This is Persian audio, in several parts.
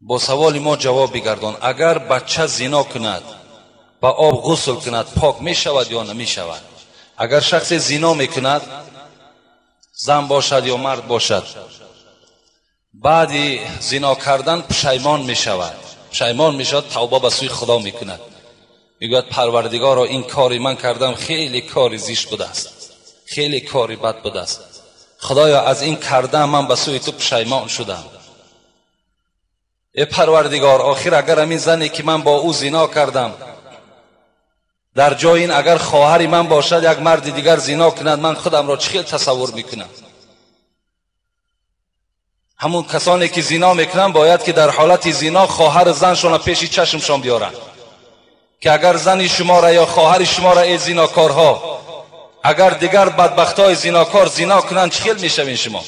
با سوال ما جواب بگردان. اگر بچه زنا کند با آب غسل کند پاک می شود یا نمی شود؟ اگر شخص زنا می کند، زن باشد یا مرد باشد، بعد زنا کردن پشیمان می شود، پشیمان می شود، توبه به سوی خدا می کند، میگوید پروردگارا این کاری من کردم خیلی کاری زشت بوده است، خیلی کاری بد بوده است، خدایا از این کردم من به سوی تو پشیمان شدم. ای پروردگار، آخر اگر همین زنی که من با او زنا کردم در جای این اگر خواهری من باشد یک مرد دیگر زنا کند، من خودم را چه تصور میکنم؟ همون کسانی که زنا میکنن باید که در حالت زنا خواهر زنشون پیش چشمشان بیارن که اگر زن شما را یا خواهر شما را ای زناکارها، اگر دیگر بدبختای زناکار زنا کنند چه خیل میشوین شما؟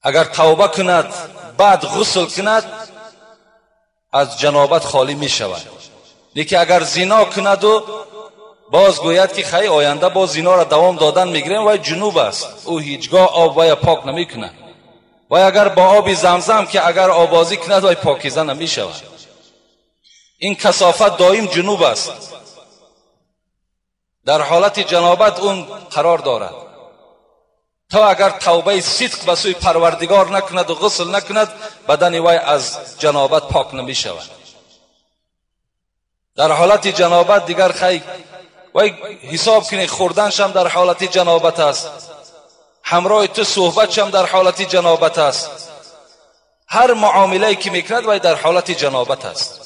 اگر توبه کند بعد غسل کند از جنابت خالی می شود. لیکن اگر زنا کند و باز گوید که خیلی آینده باز زنا را دوام دادن میگیریم، وای جنوب است، او هیچگاه آب وای پاک نمی کند. وای اگر با آب زمزم که اگر آبازی کند وای پاکیزه نمی شود. این کثافت دائم جنوب است، در حالت جنابت اون قرار دارد. تا اگر توبه صدق به سوی پروردگار نکند و غسل نکند بدن وای از جنابت پاک نمی شود. در حالت جنابت دیگر خیلی وای حساب کنی خوردنش هم در حالت جنابت است، همراه تو صحبتش هم در حالت جنابت است، هر معامله که میکند وای در حالت جنابت است.